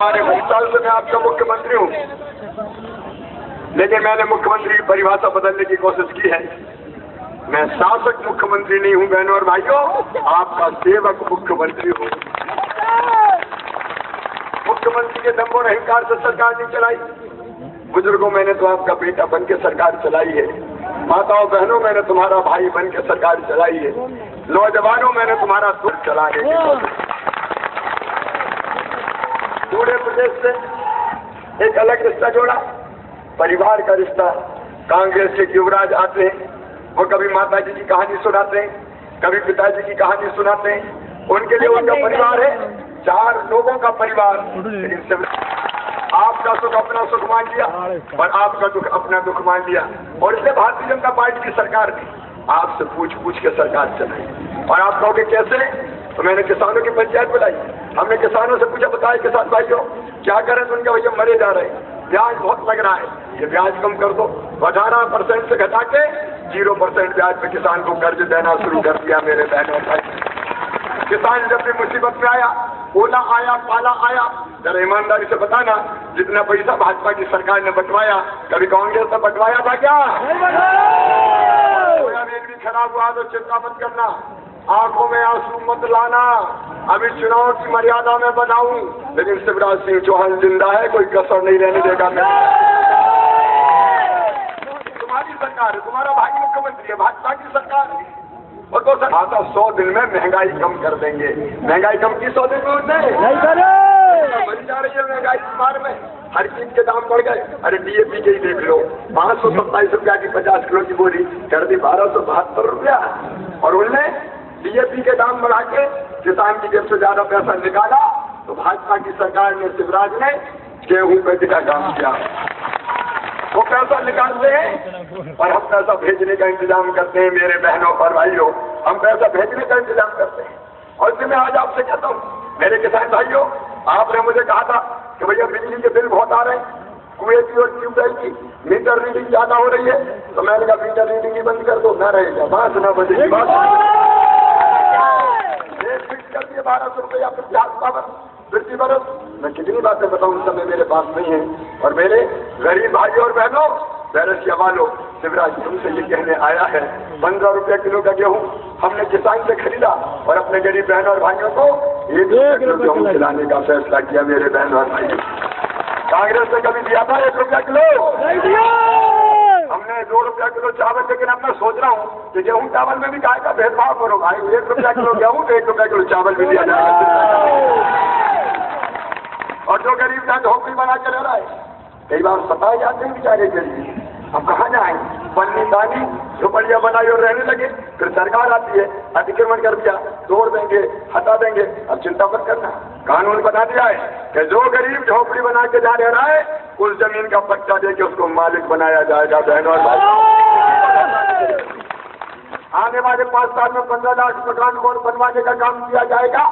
हमारे 20 साल से मैं आपका मुख्यमंत्री हूँ, लेकिन मैंने मुख्यमंत्री की परिभाषा बदलने की कोशिश की है। मैं शासक मुख्यमंत्री नहीं हूँ बहनों और भाइयों, आपका सेवक मुख्यमंत्री हूँ। मुख्यमंत्री के दम और अहंकार से सरकार नहीं चलाई। बुजुर्गों, मैंने तो आपका बेटा बन के सरकार चलाई है। माताओं बहनों, मैंने तुम्हारा भाई बन के सरकार चलाई है। नौजवानों, मैंने तुम्हारा दुख चलाने की पूरे प्रदेश से एक अलग रिश्ता जोड़ा, परिवार का रिश्ता। कांग्रेस के युवराज आते हैं, वो कभी माता जी की कहानी सुनाते हैं, कभी पिताजी की कहानी सुनाते हैं। उनके लिए उनका परिवार है 4 लोगों का परिवार। लेकिन सिर्फ आपका सुख अपना सुख मान लिया और आपका दुख अपना दुख मान लिया, और इसलिए भारतीय जनता पार्टी की सरकार ने आपसे पूछ पूछ के सरकार चलाई। और आप कहोगे कैसे? तो मैंने किसानों की पंचायत बुलाई, हमने किसानों से पूछा, बताए किसान भाइयों क्या करें? तो उनके भैया मरे जा रहे हैं, ब्याज बहुत लग रहा है, ये ब्याज कम कर दो। 18% से घटा के 0% ब्याज पे किसान को कर्ज देना शुरू कर दिया। मेरे बहनों और भाई, किसान जब भी मुसीबत में आया, ओला आया, पाला आया, जरा ईमानदारी से बताना, जितना पैसा भाजपा की सरकार ने बंटवाया, कभी कांग्रेस ने बंटवाया था क्या? सोयाबीन भी खराब हुआ तो चिंता मत करना, आंखों में आंसू मत लाना, अभी चुनाव की मर्यादा में बनाऊं, लेकिन शिवराज सिंह चौहान जिंदा है, कोई कसर नहीं रहने देगा। तुम्हारी सरकार है, तुम्हारा भाई मुख्यमंत्री है, भाजपा की सरकार है। और तो सर आता 100 दिन में महंगाई कम कर देंगे। महंगाई कम की 100 दिन में बढ़ी जा रही है महंगाई इस बार में, हर चीज के दाम बढ़ गए। अरे डीएपी के ही देख लो, 527 रुपया की 50 किलो की बोरी कर दी 1272 रुपया, और उनने डीएपी के दाम बढ़ा के किसान की जेब से ज्यादा पैसा निकाला। तो भाजपा की सरकार ने, शिवराज ने गेहूं पे का काम किया। वो पैसा निकालते हैं और हम पैसा भेजने का इंतजाम करते हैं। मेरे बहनों और भाइयों, हम पैसा भेजने का इंतजाम करते हैं। और इसलिए मैं आज आपसे कहता हूँ, मेरे किसान भाइयों, आपने मुझे कहा था कि भैया बिजली के बिल बहुत आ रहे हैं, कुएं की और ट्यूबवेल की मीटर रीडिंग ज्यादा हो रही है, तो मैंने कहा मीटर रीडिंग ही बंद कर दो, न रहेगा, 5 बजे की बात। 1200 रुपया प्रति बरस। मैं कितनी बातें बताऊं, उस समय मेरे पास नहीं है। और मेरे गरीब भाइयों और बहनों, बैरसिया वालों, शिवराज तुमसे ये कहने आया है, 15 रुपया किलो का गेहूं हमने किसान से खरीदा और अपने गरीब बहनों और भाइयों को 1 रुपया किलो गेहूं खिलाने का फैसला किया। मेरे बहनों और भाइयों, कांग्रेस ने कभी दिया था 1 रुपया किलो? हमने 2 रुपया किलो चावल, लेकिन अब मैं सोच रहा हूँ कि गेहूं चावल में भी गाय का भेदभाव करो भाई। 1 रुपया किलो गेहूं तो 1 रुपया किलो चावल भी दिया जाएगा। और जो गरीब का झोपड़ी बना के रह रहा है, कई बार सताए जाते हैं बेचारे गरीब, अब कहाँ जाए? पन्नी दानी झोपड़िया बनाई और रहने लगे, फिर सरकार आती है, अतिक्रमण कर दिया, तोड़ देंगे, हटा देंगे। अब चिंता मत करना, कानून बना दिया है कि जो गरीब झोपड़ी बना के जा रहा है, उस जमीन का पट्टा देके उसको मालिक बनाया जाएगा। बहनों और भाई, आने वाले 5 साल में 15 लाख मकान बनवाने का काम किया जाएगा।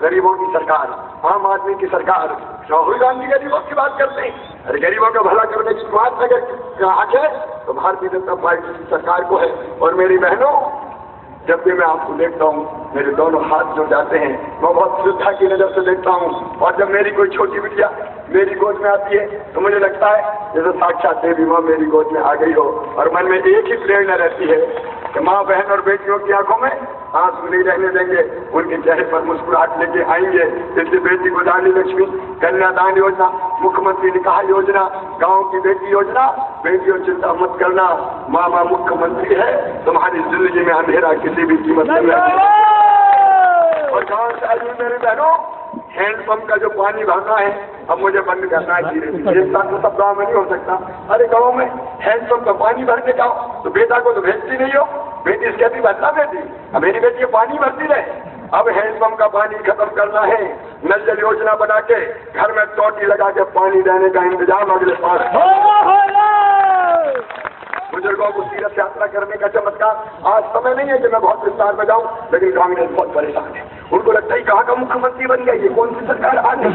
गरीबों की सरकार, आम आदमी की सरकार। राहुल गांधी गरीबों की बात करते हैं, अरे गरीबों का भला करने की बात अगर आगे तो भारतीय जनता पार्टी की सरकार को है। और मेरी बहनों, जब भी मैं आपको देखता हूँ, मेरे दोनों हाथ जुड़ जाते हैं, मैं बहुत श्रद्धा की नजर से देखता हूँ। और जब मेरी कोई छोटी बिटिया मेरी गोद में आती है, तो मुझे लगता है जैसे साक्षात देवी माँ मेरी गोद में आ गई हो। और मन में एक ही प्रेरणा रहती है कि माँ, बहन और बेटियों की आंखों में आंसू नहीं रहने देंगे, उनके चेहरे पर मुस्कुराहट लेके आएंगे। इसलिए बेटी को दानी लक्ष्मी, कन्यादान योजना, मुख्यमंत्री निकाह योजना, गांव की बेटी योजना, बेटियों चिंता मत करना, मामा मुख्यमंत्री है, तुम्हारी जिंदगी में अंधेरा किसी भी कीमत नहीं है। और गाँव से आई मेरी बहनों, हैंडपंप का जो पानी भरना है, अब मुझे बंद करना है धीरे धीरे। एक साथ तो सब गाँव में नहीं हो सकता। अरे गाँव में हैंडपंप का पानी भरने जाओ तो बेटा को तो भेजती नहीं हो, बेटी इसके भी भरना बेटी, अब मेरी बेटी पानी भरती रहे। अब हैंडपंप का पानी खत्म करना है, नल जल योजना बना के घर में टोटी लगा के पानी देने का इंतजाम अगले 5 बुजुर्गों को तीर्थ यात्रा करने का चमत्कार। आज समय नहीं है कि मैं बहुत विस्तार में जाऊं, लेकिन कांग्रेस बहुत परेशान है। उनको लगता है कहाँ का मुख्यमंत्री बन गया, ये कौन सी सरकार आ गई।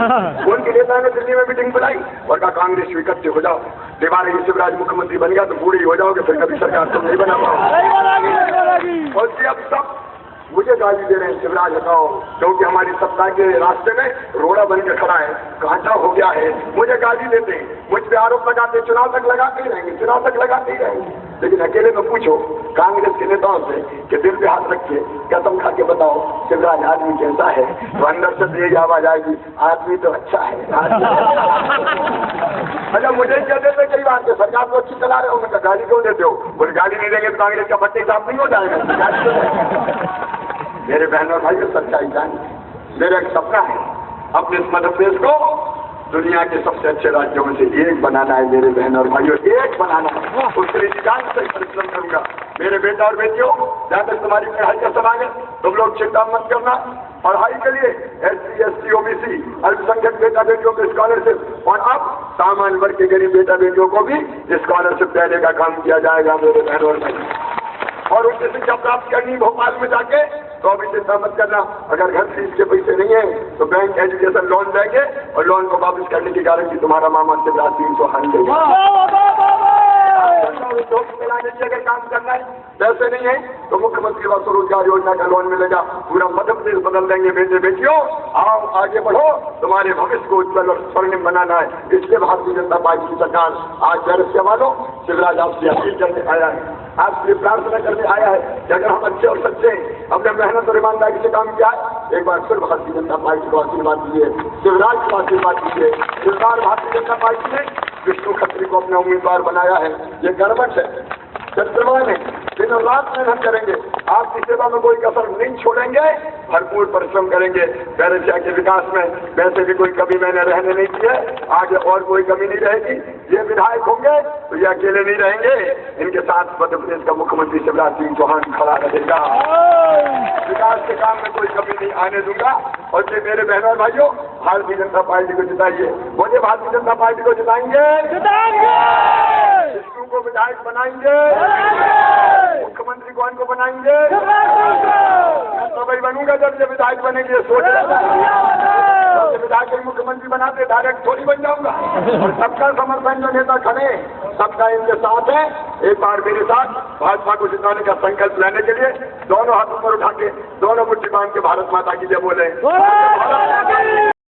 उनके नेता ने दिल्ली में मीटिंग बुलाई और कहा कांग्रेस स्वीकृत हो जाओ, दीवार शिवराज मुख्यमंत्री बन गया तो बूढ़ी हो जाओगे, फिर कभी सरकार तुम नहीं बना पाओगे। और अब सब मुझे गाली दे रहे हैं शिवराज हटाओ, क्योंकि हमारी सत्ता के रास्ते में रोड़ा बन के खड़ा है, घाटा हो गया है। मुझे गाली देते हैं, मुझ पे आरोप लगाते, चुनाव तक लगाते ही रहेंगे, चुनाव तक लगाते ही रहेंगे। लेकिन अकेले में पूछो कांग्रेस के नेताओं से कि दिल पे हाथ रख के कसम खा के बताओ शिवराज आदमी कैसा है, तो अंदर से यही आवाज आएगी, आदमी तो अच्छा है। अच्छा, मुझे कहते थे कई बार के सरकार को अच्छी चला रहे हो, मैं गाली क्यों देते हो? बोले गाली नहीं देंगे तो कांग्रेस का पट्टी साफ नहीं हो जाएगा। मेरे बहनों भाइयों, सच्चाई जानिए, मेरा एक सपना है अपने इस मध्य प्रदेश को दुनिया के सबसे अच्छे राज्यों में से एक बनाना है। मेरे बहनों और भाइयों, एक बनाना है, उसके लिए जान से परिश्रम करूंगा। मेरे बेटा और बेटियों, जहाँ तक तुम्हारी पढ़ाई का सवाल है, तुम लोग चिंता मत करना। पढ़ाई के लिए SC, ST, OBC, अल्पसंख्यक बेटा बेटियों को स्कॉलरशिप, और अब सामान्य वर्ग के गरीब बेटा बेटियों को भी स्कॉलरशिप देने का काम किया जाएगा। मेरे बहनों और भाइयों, और उनसे शिक्षा प्राप्त करनी भोपाल में जाके, तो अभी चिंता मत करना, अगर घर फीस के पैसे नहीं है तो बैंक एजुकेशन लोन देंगे, और लोन को वापस करने की गारंटी तुम्हारा मामा शिवराज सिंह चौहान देगा। चलाने की अगर काम करना है, पैसे नहीं है तो मुख्यमंत्री व स्वरोजगार योजना का लोन मिलेगा, पूरा मध्य प्रदेश बदल देंगे। बेटे बेटियों, आओ आगे बढ़ो, तुम्हारे भविष्य को उज्जवल और स्वर्णिम बनाना है। इसलिए भारतीय जनता पार्टी की सरकार आज पैरस वालों शिवराज आपसे अपील करने आया है, आपसे प्रार्थना करने आया है कि अगर हम अच्छे और सच्चे हमने मेहनत और ईमानदारी से काम किया है, एक बार फिर भारतीय जनता पार्टी को आशीर्वाद दीजिए, शिवराज को आशीर्वाद दीजिए। इस बार भारतीय जनता पार्टी ने विष्णु खत्री को अपना उम्मीदवार बनाया है, ये गर्वक है, चंद्रमान है, दिन और रात मेहनत करेंगे, आपकी सेवा में कोई कसर नहीं छोड़ेंगे, भरपूर परिश्रम करेंगे बैरसिया के विकास में। वैसे भी कोई कमी मैंने रहने नहीं दी है, आगे और कोई कमी नहीं रहेगी। ये विधायक होंगे तो ये अकेले नहीं रहेंगे, इनके साथ मध्य प्रदेश का मुख्यमंत्री शिवराज सिंह चौहान खड़ा रहेगा। विकास के काम में कोई कमी नहीं आने दूंगा। और ये मेरे बहनों और भाइयों, भारतीय जनता पार्टी को जिताइए, बोलिए भारतीय जनता पार्टी को जिताएंगे, विष्णु को विधायक बनाएंगे, मुख्यमंत्री कौन को बनाएंगे? मैं तो भाई बनूंगा जब ये विधायक बनेंगे, सोच विधायक मुख्यमंत्री बनाते डायरेक्ट थोड़ी बन जाऊंगा। और सबका समर्थन जो नेता खड़े, सबका इनके साथ है। एक बार मेरे साथ भाजपा को जिताने का संकल्प लेने के लिए दोनों हाथ ऊपर उठा के, दोनों मुट्ठी बांध के भारत माता की जय बोले।